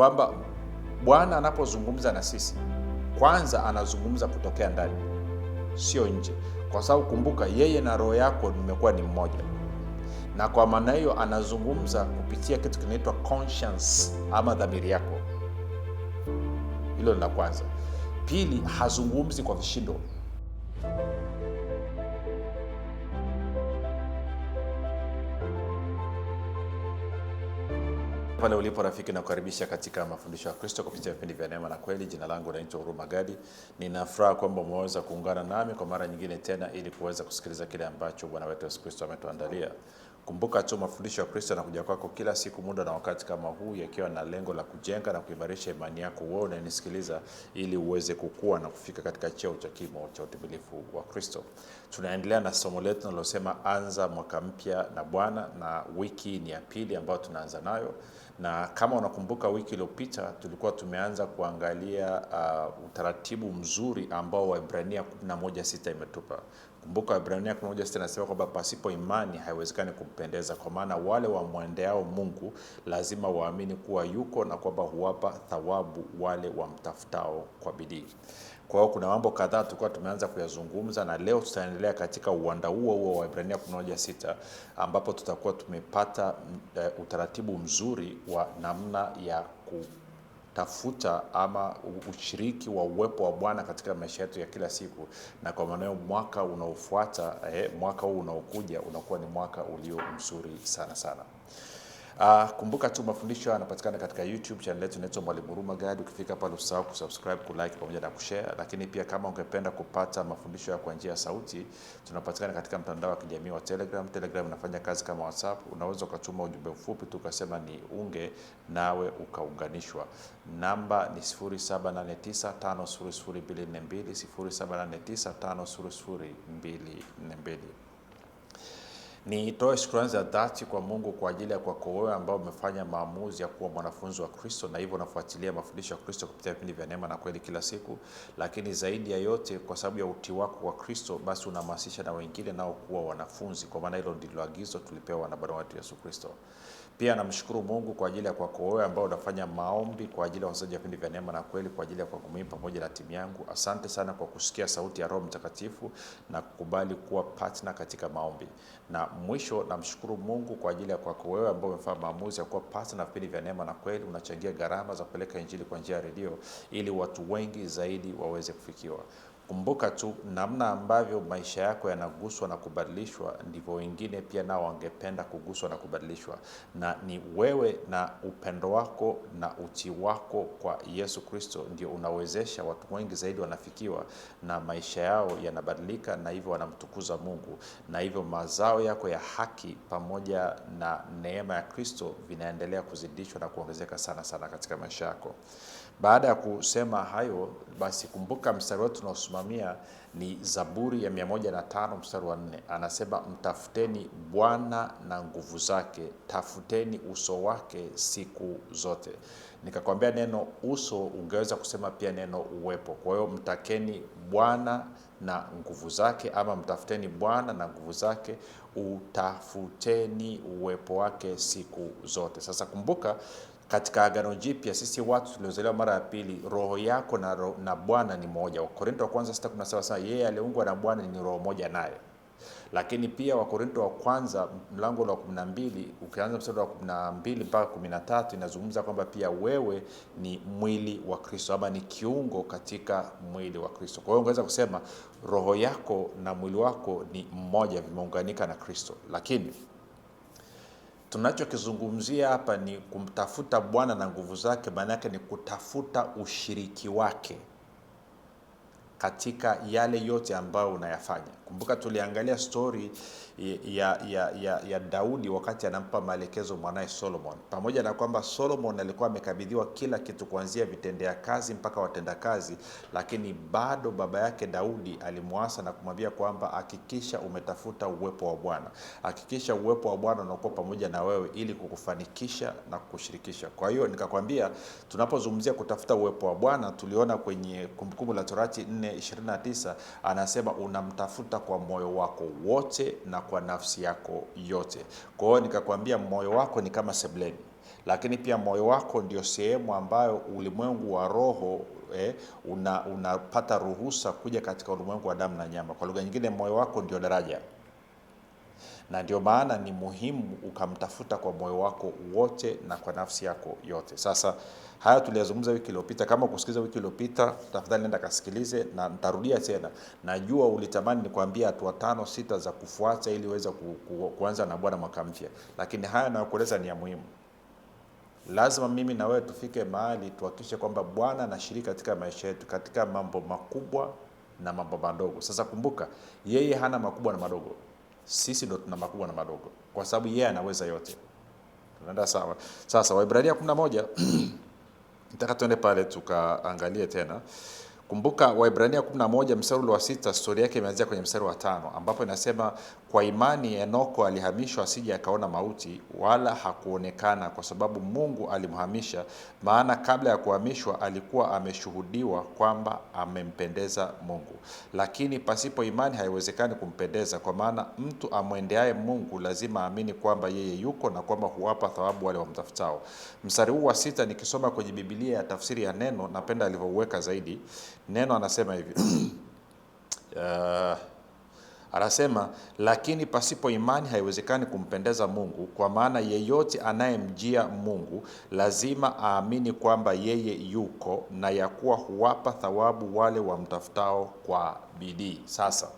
kwamba Bwana anapozungumza na sisi, kwanza anazungumza kutokea ndani, sio nje, kwa sababu kumbuka, yeye na roho yako nimekuwa ni mmoja, na kwa maana hiyo anazungumza kupitia kitu kinaitwa conscience ama dhamiri yako. Hilo ni la kwanza. Pili, hazungumzi kwa vishindo. Pale ulipo rafiki, na kukaribisha katika mafundisho ya Kristo kupitia vipindi vya neema na kweli. Jina langu naitwa Huruma Gadi. Ninafuraha kwamba umeweza kuungana nami kwa mara nyingine tena ili kuweza kusikiliza kile ambacho Bwana wetu Yesu Kristo ametuandalia. Kumbuka tu mafundisho ya Kristo yanakuja kwako kila siku, muda na wakati kama huu, yakiwa na lengo la kujenga na kuimarisha imani yako wewe unayenisikiliza, ili uweze kukua na kufika katika cheo cha kimo cha utimilifu wa Kristo. Tunaendelea na somo letu linalosema anza mwaka mpya na Bwana, na wiki ni ya pili ambayo tunaanza nayo. Na kama unakumbuka, wiki iliyopita tulikuwa tumeanza kuangalia utaratibu mzuri ambao Waebrania 11:6 imetupa. Kumbuka Waebrania 11:6 inasema kwamba pasipo imani haiwezekani kumpendeza, kwa maana wale wamwendeao Mungu lazima waamini kuwa yuko na kwamba huwapa thawabu wale wamtafutao kwa bidii. Kwa hiyo kuna mambo kadhaa tulikuwa tumeanza kuyazungumza, na leo tutaendelea katika uwanda huo wa Waebrania 11:6 ambapo tutakuwa tumepata utaratibu mzuri wa namna ya kutafuta ama ushiriki wa uwepo wa Bwana katika maisha yetu ya kila siku, na kwa maana mwaka unaofuata, mwaka huu unaokuja unakuwa ni mwaka ulio mzuri sana sana. Kumbuka tu mafundisho yanapatikana katika YouTube channel yetu inaitwa Mwalimu Huruma Gadi. Ukifika pale usahau kusubscribe, kulike pamoja na kushare. Lakini pia kama ungependa kupata mafundisho kwa njia ya sauti, tunapatikana katika mtandao wa kijamii wa Telegram. Telegram inafanya kazi kama WhatsApp. Unaweza ukatuma ujumbe mfupi tu ukasema ni unge, nawe ukaunganishwa. Namba ni 0789500242, 0789500242. Nitoe shukrani za dhati kwa Mungu kwa ajili ya kwako wewe ambao umefanya maamuzi ya kuwa mwanafunzi wa Kristo, na hivyo unafuatilia mafundisho ya Kristo kupitia vipindi vya neema na kweli kila siku. Lakini zaidi ya yote, kwa sababu ya utii wako kwa Kristo, basi unahamasisha na wengine nao kuwa wanafunzi, kwa maana hilo ndilo agizo tulipewa na Bwana wetu Yesu Kristo. Pia namshukuru Mungu kwa ajili ya kwako wewe ambao unafanya maombi kwa ajili ya wasikilizaji wa vipindi vya neema na kweli, kwa ajili ya kwangu mimi pamoja na timu yangu. Asante sana kwa kusikia sauti ya Roho Mtakatifu na kukubali kuwa partner katika maombi. Na mwisho, namshukuru Mungu kwa ajili ya kwako wewe ambao umefanya maamuzi ya kuwa partner na vipindi vya neema na kweli. Unachangia gharama za kupeleka injili kwa njia ya redio ili watu wengi zaidi waweze kufikiwa. Kumbuka tu namna ambavyo maisha yako yanaguswa na kubadilishwa, ndivyo wengine pia nao wangependa kuguswa na kubadilishwa. Na ni wewe na upendo wako na utii wako kwa Yesu Kristo ndio unawezesha watu wengi zaidi wanafikiwa na maisha yao yanabadilika, na hivyo wanamtukuza Mungu, na hivyo mazao yako ya haki pamoja na neema ya Kristo vinaendelea kuzidishwa na kuongezeka sana sana katika maisha yako. Baada ya kusema hayo, basi kumbuka mstari wetu tunaosimamia ni Zaburi ya 105 mstari wa 4. Anasema mtafuteni Bwana na nguvu zake, tafuteni uso wake siku zote. Nikakwambia neno uso, ungeweza kusema pia neno uwepo. Kwa hiyo mtakeni Bwana na nguvu zake, ama mtafuteni Bwana na nguvu zake, utafuteni uwepo wake siku zote. Sasa kumbuka, katika Agano Jipya sisi watu tuliozaliwa mara ya pili, roho yako na Bwana ni moja. Wakorintho wa kwanza 6:17 sana, yeye aliungwa na Bwana ni roho moja naye. Lakini pia Wakorintho wa kwanza mlango wa 12 ukianza mstari wa 12 mpaka 13 inazungumza kwamba pia wewe ni mwili wa Kristo, ama ni kiungo katika mwili wa Kristo. Kwa hiyo ungeweza kusema roho yako na mwili wako ni mmoja, vimeunganika na Kristo. Lakini tunachokizungumzia hapa ni kumtafuta Bwana na nguvu zake, maana yake ni kutafuta ushiriki wake katika yale yote ambayo unayafanya. Kumbuka tuliangalia story ya Daudi wakati anampa maelekezo mwanae Solomon. Pamoja na kwamba Solomon alikuwa amekabidhiwa kila kitu kuanzia vitendea kazi mpaka watenda kazi, lakini bado baba yake Daudi alimwasa na kumwambia kwamba hakikisha umetafuta uwepo wa Bwana. Hakikisha uwepo wa Bwana unakuwa pamoja na wewe ili kukufanikisha na kukushirikisha. Kwa hiyo nikakwambia tunapozungumzia kutafuta uwepo wa Bwana, tuliona kwenye Kumbukumbu la Torati 4:29 anasema unamtafuta kwa moyo wako wote na kwa nafsi yako yote. Kwa hiyo nikakwambia moyo wako ni kama sebuleni, lakini pia moyo wako ndio sehemu ambayo ulimwengu wa roho unapata ruhusa kuja katika ulimwengu wa damu na nyama. Kwa lugha nyingine, moyo wako ndio daraja, na ndio maana ni muhimu ukamtafuta kwa moyo wako wote na kwa nafsi yako yote. Sasa haya tuliyazungumza wiki iliyopita. Kama kusikiliza wiki iliyopita, tafadhali nenda kasikilize, na nitarudia tena. Najua ulitamani nikwambia hatua 5 6 za kufuata ili uweze kuanza na Bwana mwaka mpya, lakini haya nayokueleza ni ya muhimu. Lazima mimi na wewe tufike mahali tuhakikishe kwamba Bwana anashiriki katika maisha yetu, katika mambo makubwa na mambo madogo. Sasa kumbuka, yeye hana makubwa na madogo. Sisi ndo tuna makubwa na madogo, kwa sababu yeye anaweza yote. Tunaenda sawa? Sasa Waebrania 11 nitaka tuende pale tukaangalie tena. Kumbuka Waebrania 11 mstari wa 6, story yake imeanzia kwenye mstari wa 5, ambapo inasema kwa imani Enoko alihamishwa asije akaona mauti, wala hakuonekana kwa sababu Mungu alimhamisha, maana kabla ya kuhamishwa alikuwa ameshuhudiwa kwamba amempendeza Mungu. Lakini pasipo imani haiwezekani kumpendeza, kwa maana mtu amwendeaye Mungu lazima aamini kwamba yeye yuko na kwamba huwapa thawabu wale wamtafutao. Mstari huu wa 6 nikisoma kwenye Biblia ya tafsiri ya Neno, napenda alivyouweka zaidi. Neno anasema hivi anasema, lakini pasipo imani haiwezekani kumpendeza Mungu, kwa maana yeyote anayemjia Mungu lazima aamini kwamba yeye yuko na ya kuwa huwapa thawabu wale wamtafutao kwa bidii. Sasa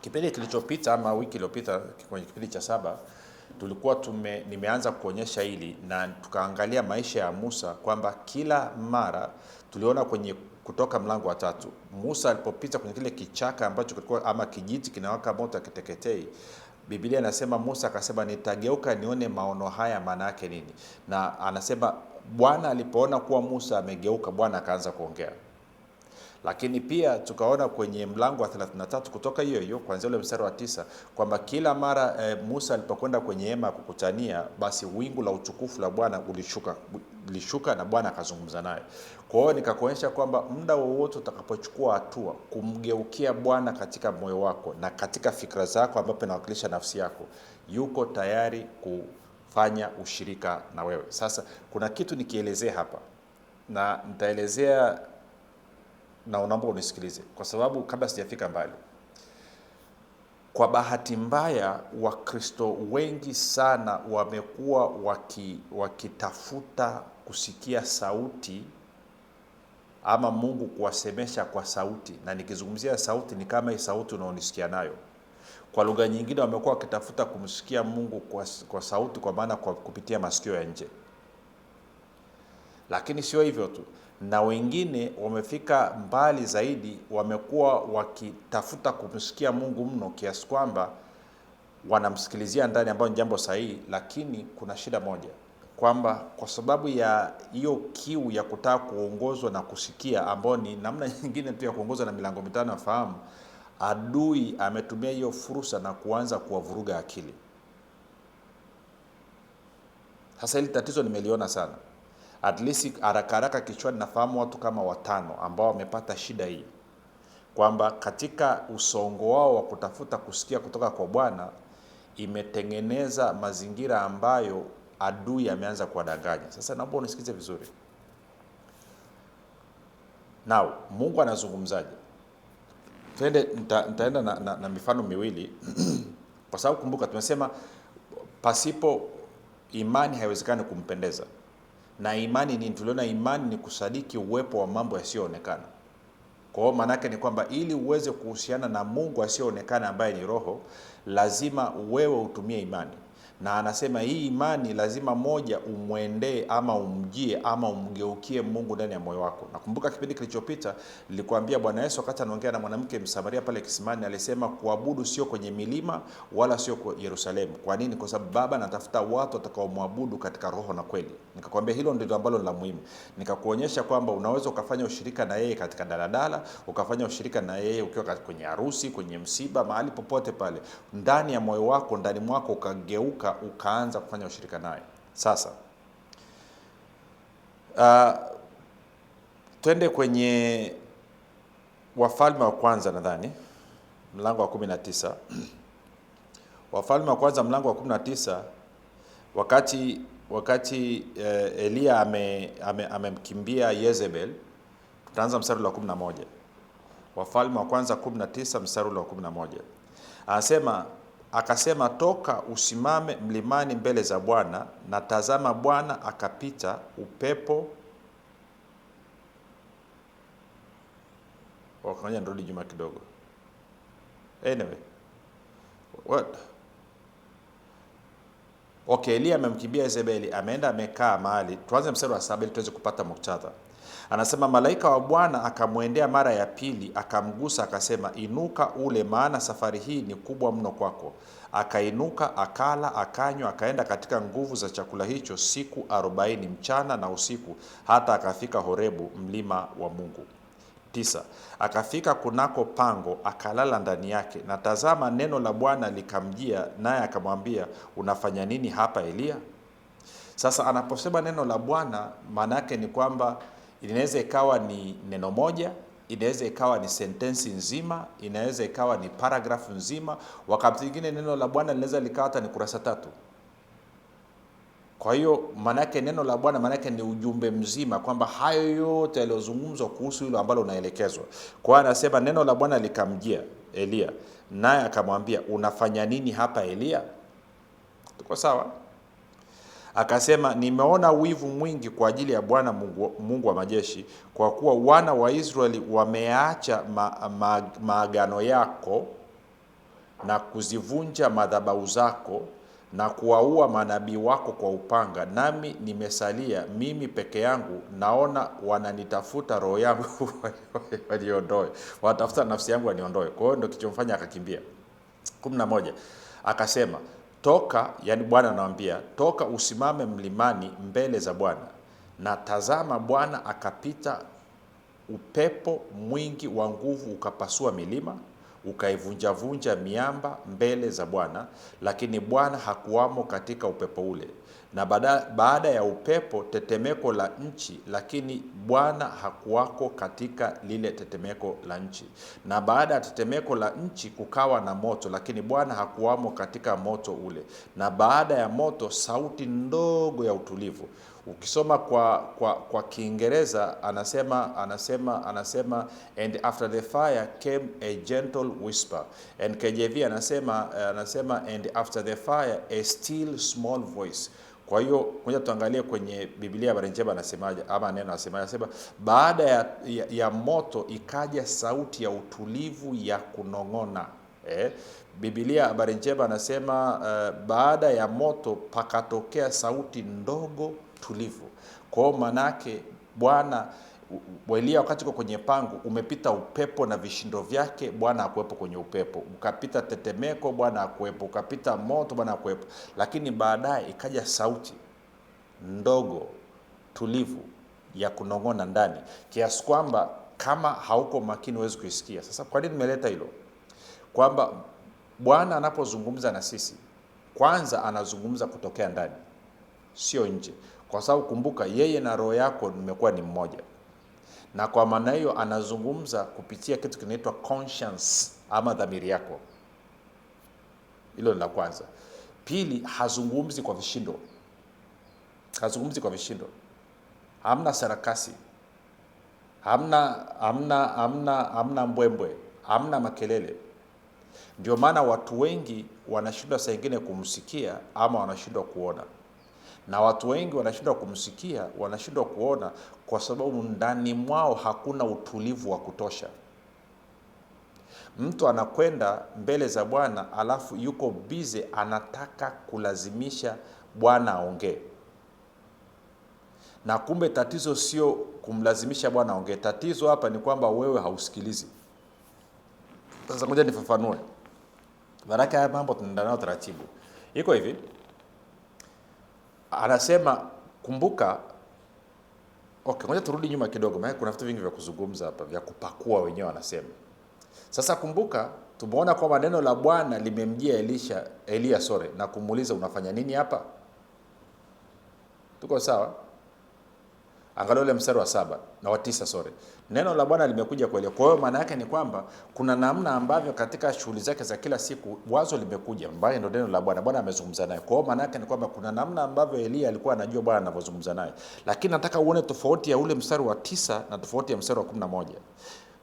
kipindi kilichopita ama wiki iliyopita kwenye kipindi cha 7 tulikuwa nimeanza kuonyesha hili, na tukaangalia maisha ya Musa, kwamba kila mara tuliona kwenye Kutoka mlango wa 3, Musa alipopita kwenye kile kichaka ambacho kilikuwa ama kijiti kinawaka moto akiteketei, Biblia inasema Musa akasema nitageuka nione maono haya maana yake nini. Na anasema Bwana alipoona kuwa Musa amegeuka, Bwana akaanza kuongea. Lakini pia tukaona kwenye mlango wa 33 Kutoka hiyo kuanzia ule mstari wa 9 kwamba kila mara Musa alipokwenda kwenye hema kukutania, basi wingu la utukufu la Bwana ulishuka na Bwana akazungumza naye. Kwa hiyo nikakuonyesha kwamba muda wowote utakapochukua hatua kumgeukia Bwana katika moyo wako na katika fikra zako, ambapo inawakilisha nafsi yako, yuko tayari kufanya ushirika na wewe. Sasa kuna kitu nikielezea hapa, na nitaelezea na unaomba unisikilize, kwa sababu kabla sijafika mbali, kwa bahati mbaya Wakristo wengi sana wamekuwa wakitafuta kusikia sauti ama Mungu kuwasemesha kwa sauti. Na nikizungumzia sauti ni kama hii sauti unaonisikia nayo. Kwa lugha nyingine wamekuwa wakitafuta kumsikia Mungu kwa sauti, kwa maana kwa kupitia masikio ya nje. Lakini sio hivyo tu, na wengine wamefika mbali zaidi, wamekuwa wakitafuta kumsikia Mungu mno kiasi kwamba wanamsikilizia ndani, ambayo ni jambo sahihi. Lakini kuna shida moja, kwamba kwa sababu ya hiyo kiu ya kutaka kuongozwa na kusikia, ambayo ni namna nyingine tu ya kuongozwa na milango mitano ya fahamu, adui ametumia hiyo fursa na kuanza kuwavuruga akili. Sasa hili tatizo nimeliona sana. At least haraka kichwani nafahamu watu kama 5 ambao wamepata shida hii, kwamba katika usongo wao wa kutafuta kusikia kutoka kwa Bwana imetengeneza mazingira ambayo adui ameanza kuwadanganya. Sasa naomba unisikize vizuri. Now, Mungu anazungumzaje? Nitaenda na mifano miwili kwa sababu kumbuka tumesema pasipo imani haiwezekani kumpendeza. Na imani ni, tuliona imani ni kusadiki uwepo wa mambo yasiyoonekana. Kwa hiyo maana yake ni kwamba ili uweze kuhusiana na Mungu asiyeonekana ambaye ni roho, lazima wewe utumie imani. Na anasema hii imani lazima moja umwendee ama umjie ama umgeukie Mungu ndani ya moyo wako. Nakumbuka kipindi kilichopita nilikwambia Bwana Yesu wakati anaongea na mwanamke Msamaria pale kisimani alisema kuabudu sio kwenye milima wala sio kwa Yerusalemu. Kwa nini? Kwa sababu Baba anatafuta watu watakaomwabudu katika roho na kweli. Nikakwambia hilo ndilo ambalo la muhimu. Nikakuonyesha kwamba unaweza ukafanya ushirika na yeye katika daladala, ukafanya ushirika na yeye ukiwa kwenye harusi, kwenye msiba, mahali popote pale. Ndani ya moyo wako, ndani mwako ukageuka ukaanza kufanya ushirika naye. Sasa twende kwenye Wafalme wa kwanza, nadhani mlango wa 19. Wafalme wa kwanza mlango wa 19, wakati wakati Elia amemkimbia Yezebel. Tutaanza mstari wa 11. Wafalme wa kwanza 19 mstari wa 11. Anasema, akasema, toka usimame mlimani mbele za Bwana, na tazama Bwana akapita upepo. Ngoja nirudi nyuma kidogo. Anyway. What? Okay, Elia amemkimbia Yezebeli, ameenda amekaa mahali. Tuanze mstari wa 7 ili tuweze kupata muktadha. Anasema, malaika wa Bwana akamwendea mara ya pili, akamgusa, akasema, inuka ule, maana safari hii ni kubwa mno kwako. Akainuka, akala, akanywa, akaenda katika nguvu za chakula hicho siku 40 mchana na usiku, hata akafika Horebu, mlima wa Mungu. 9. Akafika kunako pango, akalala ndani yake, na tazama neno la Bwana likamjia, naye akamwambia, unafanya nini hapa Elia? Sasa anaposema neno la Bwana, maana yake ni kwamba inaweza ikawa ni neno moja, inaweza ikawa ni sentensi nzima, inaweza ikawa ni paragrafu nzima. Wakati mwingine neno la Bwana linaweza likawa hata ni kurasa 3. Kwa hiyo maana yake neno la Bwana maana yake ni ujumbe mzima, kwamba hayo yote yaliyozungumzwa kuhusu hilo ambalo unaelekezwa. Kwa hiyo anasema neno la Bwana likamjia Elia, naye akamwambia, unafanya nini hapa Elia? Tuko sawa? Akasema, nimeona wivu mwingi kwa ajili ya Bwana Mungu wa majeshi, kwa kuwa wana wa Israeli wameacha maagano yako na kuzivunja madhabahu zako na kuwaua manabii wako kwa upanga, nami nimesalia mimi peke yangu, naona wananitafuta roho yangu waliondoe, watafuta nafsi yangu waniondoe. Kwa hiyo ndio kichomfanya akakimbia. 11. Akasema, toka, yani Bwana anamwambia, toka usimame mlimani mbele za Bwana, na tazama Bwana akapita upepo mwingi wa nguvu, ukapasua milima, ukaivunjavunja miamba mbele za Bwana, lakini Bwana hakuwamo katika upepo ule. Na baada ya upepo tetemeko la nchi, lakini Bwana hakuwako katika lile tetemeko la nchi. Na baada ya tetemeko la nchi kukawa na moto, lakini Bwana hakuwamo katika moto ule. Na baada ya moto sauti ndogo ya utulivu. Ukisoma kwa Kiingereza anasema and after the fire came a gentle whisper. And KJV anasema and after the fire a still small voice. Kwa hiyo ngoja tuangalie kwenye Biblia Habari Njema anasemaje, ama neno anasema baada ya moto ikaja sauti ya utulivu ya kunong'ona. Biblia Habari Njema anasema baada ya moto pakatokea sauti ndogo tulivu. Kwa manake Bwana Elia wakati uko kwenye pango, umepita upepo na vishindo vyake, Bwana hakuwepo kwenye upepo. Ukapita tetemeko, Bwana hakuwepo. Ukapita moto, Bwana hakuwepo. Lakini baadaye ikaja sauti ndogo tulivu ya kunong'ona ndani, kiasi kwamba kama hauko makini huwezi kuisikia. Sasa kwa nini nimeleta hilo? Kwamba Bwana anapozungumza na sisi, kwanza anazungumza kutokea ndani, sio nje. Kwa sababu kumbuka, yeye na roho yako nimekuwa ni mmoja. Na kwa maana hiyo anazungumza kupitia kitu kinaitwa conscience ama dhamiri yako. Hilo ni la kwanza. Pili, hazungumzi kwa vishindo. Hazungumzi kwa vishindo. Hamna sarakasi. Hamna mbwembwe. Hamna makelele. Ndio maana watu wengi wanashindwa saa nyingine kumsikia ama wanashindwa kuona. Na watu wengi wanashindwa kumsikia, wanashindwa kuona kwa sababu ndani mwao hakuna utulivu wa kutosha. Mtu anakwenda mbele za Bwana alafu yuko busy, anataka kulazimisha Bwana aongee. Na kumbe tatizo sio kumlazimisha Bwana aongee. Tatizo hapa ni kwamba wewe hausikilizi. Sasa ngoja nifafanue. Baraka ya mambo tunaenda nayo taratibu. Iko hivi. Anasema kumbuka. Okay, ngoja turudi nyuma kidogo, maana kuna vitu vingi vya kuzungumza hapa, vya kupakua wenyewe wanasema. Sasa kumbuka, tumeona kwamba neno la Bwana limemjia Elia na kumuuliza unafanya nini hapa? Tuko sawa? Angalia ule mstari wa 7 na wa 9, sorry. Neno la Bwana limekuja kweli. Kwa hiyo maana yake ni kwamba kuna namna ambavyo katika shughuli zake za kila siku wazo limekuja, ambaye ndio neno la Bwana. Bwana amezungumza naye. Kwa hiyo maana yake ni kwamba kuna namna ambavyo Elia alikuwa anajua Bwana anavyozungumza naye. Lakini nataka uone tofauti ya ule mstari wa 9 na tofauti ya mstari wa 11.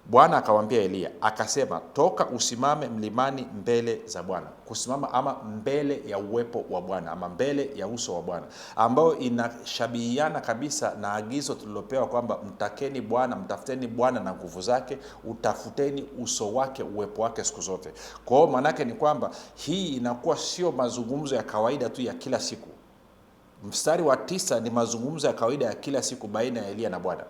Bwana akamwambia Elia, akasema, toka usimame mlimani mbele za Bwana. Kusimama ama mbele ya uwepo wa Bwana, ama mbele ya uso wa Bwana, ambayo inashabihiana kabisa na agizo tulilopewa kwamba mtakeni Bwana, mtafuteni Bwana na nguvu zake, utafuteni uso wake, uwepo wake siku zote. Kwa hiyo maana yake ni kwamba hii inakuwa sio mazungumzo ya kawaida tu ya kila siku. Mstari wa 9 ni mazungumzo ya kawaida ya kila siku baina ya Elia na Bwana.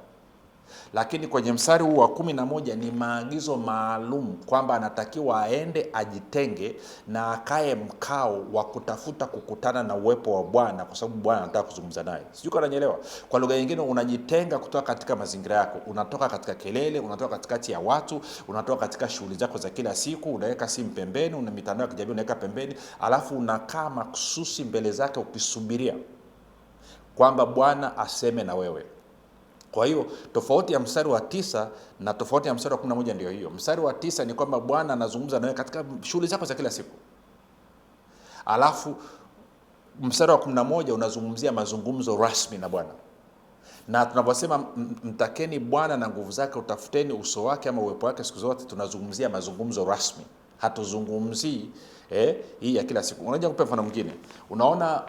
Lakini kwenye mstari huu wa 11 ni maagizo maalum kwamba anatakiwa aende ajitenge na akae mkao wa kutafuta kukutana na uwepo wa Bwana, kwa sababu Bwana anataka kuzungumza naye. Sijui kama unanielewa. Kwa lugha nyingine, unajitenga kutoka katika mazingira yako, unatoka katika kelele, unatoka katikati ya watu, unatoka katika shughuli zako za kila siku, unaweka simu pembeni, una mitandao ya kijamii unaweka pembeni, alafu unakaa makususi mbele zake ukisubiria kwamba Bwana aseme na wewe. Kwa hiyo tofauti ya mstari wa 9 na tofauti ya mstari wa 11 ndio hiyo. Mstari wa 9 ni kwamba Bwana anazungumza nawe katika shughuli zako za kila siku. Alafu mstari wa 11 unazungumzia mazungumzo rasmi na Bwana. Na tunaposema mtakeni Bwana na nguvu zake, utafuteni uso wake ama uwepo wake siku zote, tunazungumzia mazungumzo rasmi. Hatuzungumzii hii ya kila siku. Unajua, kupe mfano mwingine. Unaona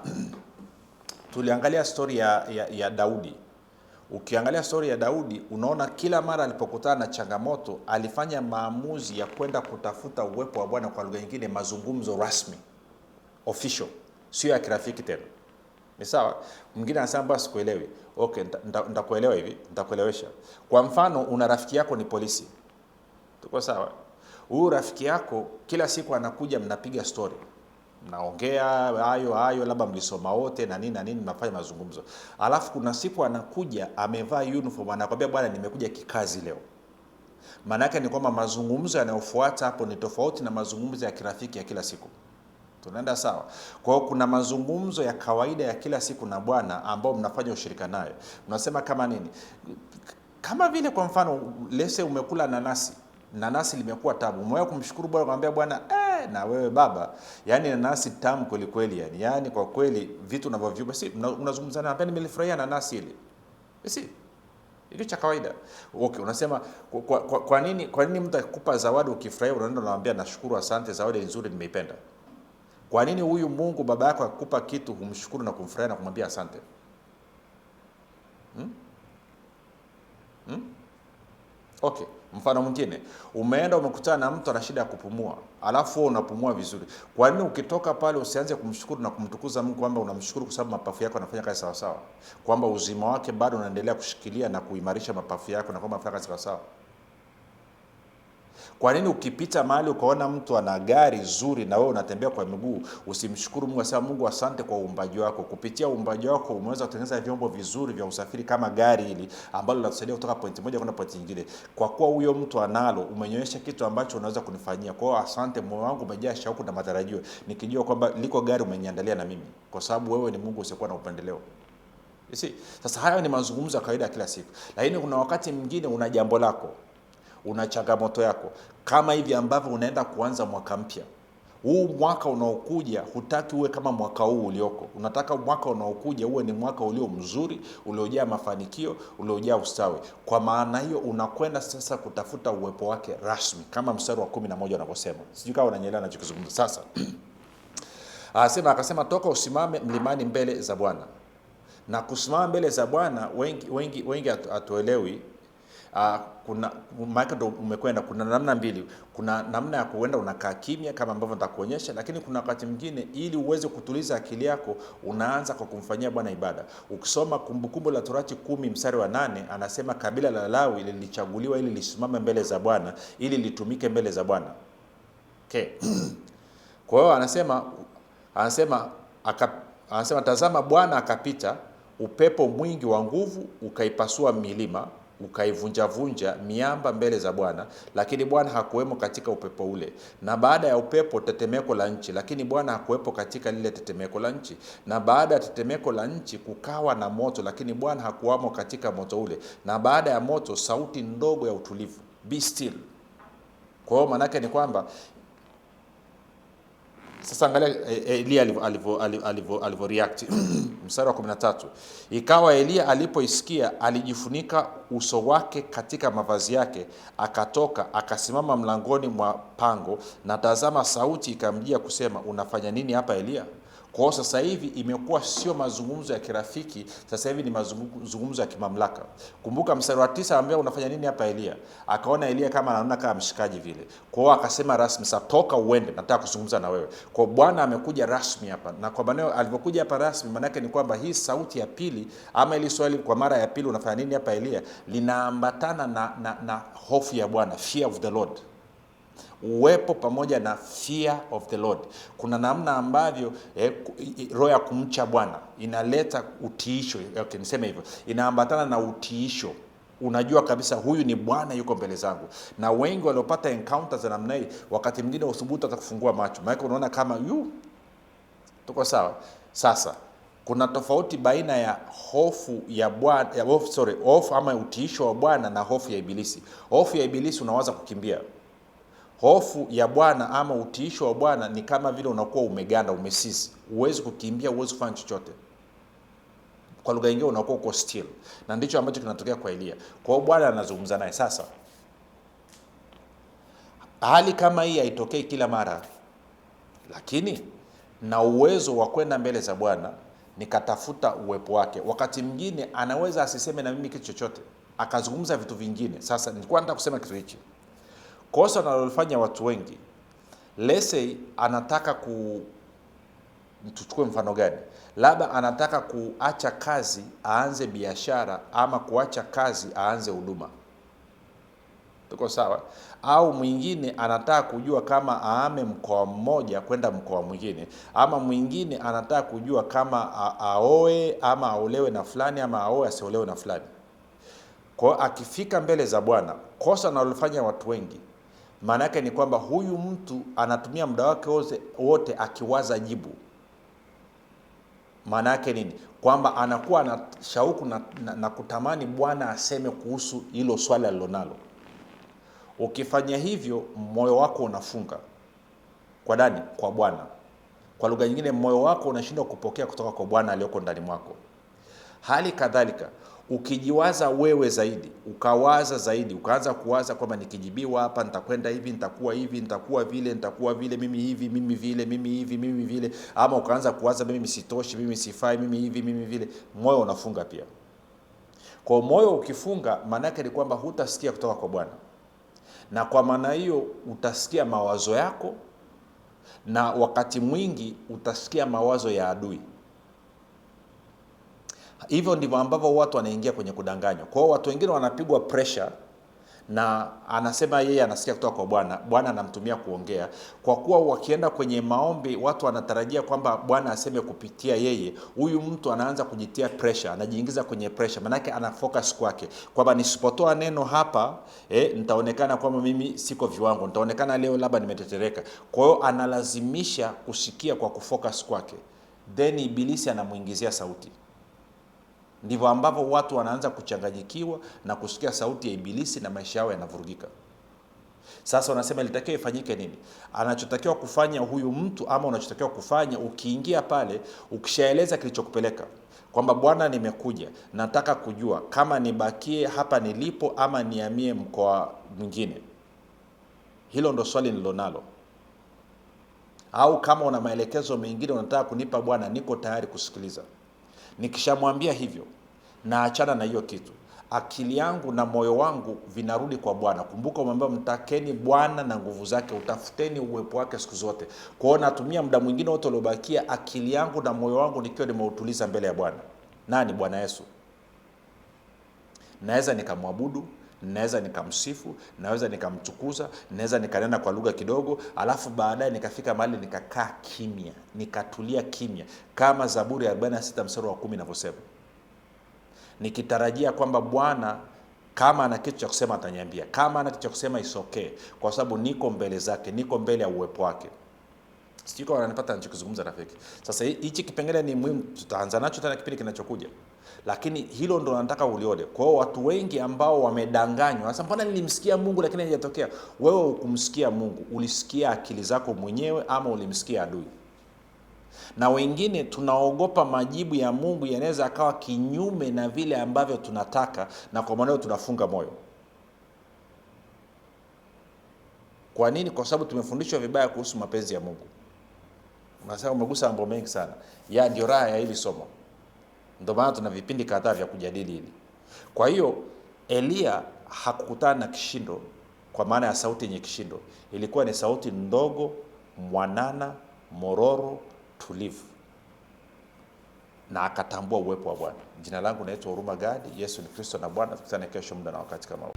tuliangalia story ya Daudi. Ukiangalia story ya Daudi, unaona kila mara alipokutana na changamoto alifanya maamuzi ya kwenda kutafuta uwepo wa Bwana, kwa lugha nyingine mazungumzo rasmi, official, sio ya kirafiki tena. Ni sawa? Mwingine anasema basi sikuelewi. Okay, nitakuelewa hivi, nitakuelewesha. Kwa mfano, una rafiki yako ni polisi. Tuko sawa? Huyu rafiki yako kila siku anakuja, mnapiga story, mnaongea hayo labda mlisoma wote na nini mnafanya mazungumzo. Alafu kuna siku anakuja amevaa uniform, anakuambia bwana, nimekuja kikazi leo. Maana yake ni kwamba mazungumzo yanayofuata hapo ni tofauti na mazungumzo ya kirafiki ya kila siku. Tunaenda sawa? Kwa hiyo kuna mazungumzo ya kawaida ya kila siku na Bwana ambao mnafanya ushirika naye. Unasema kama nini? Kama vile kwa mfano, lese umekula nanasi limekuwa tabu. Umewahi kumshukuru Bwana kumwambia Bwana, na wewe baba, yani nanasi tamu kweli kweli, yani kwa kweli vitu unavyoviumba, basi unazungumza na hapa, nimelifurahia nanasi ile. Basi ile cha kawaida. Okay, unasema kwa nini mtu akupa zawadi ukifurahia unaenda unamwambia nashukuru, asante, zawadi nzuri, nimeipenda. Kwa nini huyu Mungu baba yako akupa kitu humshukuru na kumfurahia na kumwambia asante? Okay, mfano mwingine, umeenda umekutana na mtu ana shida ya kupumua, alafu wewe unapumua vizuri. Kwa nini ukitoka pale usianze kumshukuru na kumtukuza Mungu kwamba unamshukuru kwa sababu mapafu yako yanafanya kazi sawa sawa, kwamba uzima wake bado unaendelea kushikilia na kuimarisha mapafu yako na kwamba anafanya kazi sawa sawa? Kwa nini ukipita mahali ukaona mtu ana gari zuri na wewe unatembea kwa miguu usimshukuru Mungu, asema Mungu asante kwa uumbaji wako. Kupitia uumbaji wako umeweza kutengeneza vyombo vizuri vya usafiri kama gari hili ambalo linatusaidia kutoka point moja kwenda point nyingine. Kwa kuwa huyo mtu analo, umenyonyesha kitu ambacho unaweza kunifanyia. Kwa hiyo asante, moyo wangu umejaa shauku na matarajio nikijua kwamba liko gari umeniandalia na mimi, kwa sababu wewe ni Mungu usiyekuwa na upendeleo. Sasa hayo ni mazungumzo ya kawaida kila siku. Lakini kuna wakati mwingine una jambo lako, una changamoto yako, kama hivi ambavyo unaenda kuanza mwaka mpya. Huu mwaka unaokuja hutaki uwe kama mwaka huu ulioko. Unataka mwaka unaokuja uwe ni mwaka ulio mzuri, uliojaa mafanikio, uliojaa ustawi. Kwa maana hiyo unakwenda sasa kutafuta uwepo wake rasmi, kama mstari wa 11 unavyosema. Sijui kama unanielewa ninachozungumza sasa. Akasema toka usimame mlimani mbele za Bwana. Na kusimama mbele za Bwana wengi hatuelewi. Kuna maana ndo umekwenda, kuna namna mbili. Kuna namna ya kuenda unakaa kimya kama ambavyo nitakuonyesha, lakini kuna wakati mwingine ili uweze kutuliza akili yako unaanza kwa kumfanyia Bwana ibada. Ukisoma Kumbukumbu la Torati 10 mstari wa 8 anasema kabila la Lawi lilichaguliwa ili lisimame mbele za Bwana, ili litumike mbele za Bwana. Okay. Kwa hiyo anasema tazama Bwana akapita, upepo mwingi wa nguvu ukaipasua milima, ukaivunja vunja miamba mbele za Bwana, lakini Bwana hakuwemo katika upepo ule. Na baada ya upepo tetemeko la nchi, lakini Bwana hakuwepo katika lile tetemeko la nchi. Na baada ya tetemeko la nchi kukawa na moto, lakini Bwana hakuwamo katika moto ule. Na baada ya moto sauti ndogo ya utulivu, be still. Kwa hiyo maana yake ni kwamba sasa angalia Elia alivyo react. Mstari wa 13. Ikawa Elia alipoisikia alijifunika uso wake katika mavazi yake, akatoka akasimama mlangoni mwa pango, na tazama sauti ikamjia kusema, unafanya nini hapa Elia? Kwa sasa hivi imekuwa sio mazungumzo ya kirafiki, sasa hivi ni mazungumzo ya kimamlaka. Kumbuka mstari wa 9 anambia unafanya nini hapa Elia? Akaona Elia kama anaona kama mshikaji vile. Kwa hiyo akasema rasmi, sasa toka uende, nataka kuzungumza na wewe. Kwa Bwana amekuja rasmi hapa. Na kwa maana alipokuja hapa rasmi, maana yake ni kwamba hii sauti ya pili ama ile swali kwa mara ya pili, unafanya nini hapa Elia, linaambatana na hofu ya Bwana, fear of the Lord. Uwepo pamoja na fear of the Lord. Kuna namna ambavyo roho ya kumcha Bwana inaleta utiisho. Okay, niseme hivyo. Inaambatana na utiisho. Unajua kabisa huyu ni Bwana yuko mbele zangu. Na wengi waliopata encounters za namna hii, wakati mwingine usubutu atakufungua macho. Maana unaona kama tuko sawa. Sasa kuna tofauti baina ya hofu ya Bwana, hofu ama utiisho wa Bwana na hofu ya ibilisi. Hofu ya ibilisi unawaza kukimbia. Hofu ya Bwana ama utiisho wa Bwana ni kama vile unakuwa umeganda, umesisi. Huwezi kukimbia, huwezi kufanya chochote. Kwa lugha nyingine unakuwa uko still. Na ndicho ambacho kinatokea kwa Elia. Kwa hiyo Bwana anazungumza naye sasa. Hali kama hii haitokei kila mara. Lakini na uwezo wa kwenda mbele za Bwana nikatafuta uwepo wake. Wakati mwingine anaweza asiseme na mimi kitu chochote, akazungumza vitu vingine. Sasa nilikuwa nataka kusema kitu hichi. Kosa wanalofanya watu wengi, let's say anataka tuchukue mfano gani? Labda anataka kuacha kazi aanze biashara, ama kuacha kazi aanze huduma. Tuko sawa? Au mwingine anataka kujua kama aame mkoa mmoja kwenda mkoa mwingine, ama mwingine anataka kujua kama aoe ama aolewe na fulani, ama aoe asiolewe na fulani. Kwa akifika mbele za Bwana, kosa wanalofanya watu wengi, maana yake ni kwamba huyu mtu anatumia muda wake wote akiwaza jibu. Maana yake nini? Kwamba anakuwa na shauku na kutamani Bwana aseme kuhusu hilo swali alilonalo. Ukifanya hivyo, moyo wako unafunga. Kwa nani? Kwa Bwana. Kwa lugha nyingine, moyo wako unashindwa kupokea kutoka kwa Bwana aliyoko ndani mwako. Hali kadhalika, ukijiwaza wewe zaidi, ukawaza zaidi, ukaanza kuwaza kwamba nikijibiwa hapa nitakwenda hivi, nitakuwa hivi, nitakuwa vile, nitakuwa vile, mimi hivi, mimi vile, mimi hivi, mimi vile, ama ukaanza kuwaza mimi sitoshi, mimi sifai, mimi hivi, mimi vile, moyo unafunga pia. Kwa moyo ukifunga, maana yake ni kwamba hutasikia kutoka kwa Bwana. Na kwa maana hiyo utasikia mawazo yako, na wakati mwingi utasikia mawazo ya adui. Hivyo ndivyo ambavyo watu wanaingia kwenye kudanganywa. Kwa hiyo watu wengine wanapigwa pressure, na anasema yeye anasikia kutoka kwa Bwana, Bwana anamtumia kuongea. Kwa kuwa wakienda kwenye maombi watu wanatarajia kwamba Bwana aseme kupitia yeye, huyu mtu anaanza kujitia pressure, anajiingiza kwenye pressure. Maana yake ana focus kwake kwamba nisipotoa neno hapa nitaonekana kwamba mimi siko viwango, nitaonekana leo labda nimetetereka. Kwa hiyo analazimisha kusikia kwa kufocus kwake, then ibilisi anamuingizia sauti. Ndivyo ambavyo watu wanaanza kuchanganyikiwa na kusikia sauti ya ibilisi na maisha yao yanavurugika. Sasa wanasema ilitakiwa ifanyike nini? Anachotakiwa kufanya huyu mtu, ama unachotakiwa kufanya ukiingia pale, ukishaeleza kilichokupeleka kwamba Bwana, nimekuja, nataka kujua kama nibakie hapa nilipo ama nihamie mkoa mwingine. Hilo ndo swali nililonalo. Au kama una maelekezo mengine unataka kunipa Bwana, niko tayari kusikiliza. Nikishamwambia hivyo, naachana na hiyo kitu. Akili yangu na moyo wangu vinarudi kwa Bwana. Kumbuka umwambia mtakeni Bwana na nguvu zake, utafuteni uwepo wake siku zote. Kwa hiyo natumia muda mwingine wote uliobakia akili yangu na moyo wangu nikiwa nimeutuliza mbele ya Bwana. Nani? Bwana Yesu. Naweza nikamwabudu, naweza nikamsifu, naweza nikamtukuza, naweza nikanena kwa lugha kidogo, alafu baadaye nikafika mahali nikakaa kimya, nikatulia kimya, kama Zaburi ya 46 mstari wa 10 inavyosema. Nikitarajia kwamba Bwana Kama ana kitu cha kusema ataniambia, kama ana kitu cha kusema isokee, kwa sababu niko mbele zake, niko mbele ya uwepo wake. Sijui kama unanipata ninachozungumza rafiki. Sasa hichi kipengele ni muhimu, tutaanza nacho tena kipindi kinachokuja. Lakini hilo ndo nataka ulione. Kwa hiyo watu wengi ambao wamedanganywa, sasa mbona nilimsikia Mungu lakini haijatokea? Wewe hukumsikia Mungu, ulisikia akili zako mwenyewe ama ulimsikia adui. Na wengine tunaogopa majibu ya Mungu yanaweza akawa kinyume na vile ambavyo tunataka, na kwa maana tunafunga moyo. Kwa nini? Kwa sababu tumefundishwa vibaya kuhusu mapenzi ya Mungu. Nasema umegusa mambo mengi sana. Ndio raha ya hili somo. Ndio maana tuna vipindi kadhaa vya kujadili hili. Kwa hiyo Elia hakukutana na kishindo kwa maana ya sauti yenye kishindo. Ilikuwa ni sauti ndogo, mwanana, mororo, tulivu. Na akatambua uwepo wa Bwana. Jina langu naitwa Huruma Gadi. Yesu ni Kristo na Bwana. Tukutane kesho muda na wakati kama huu.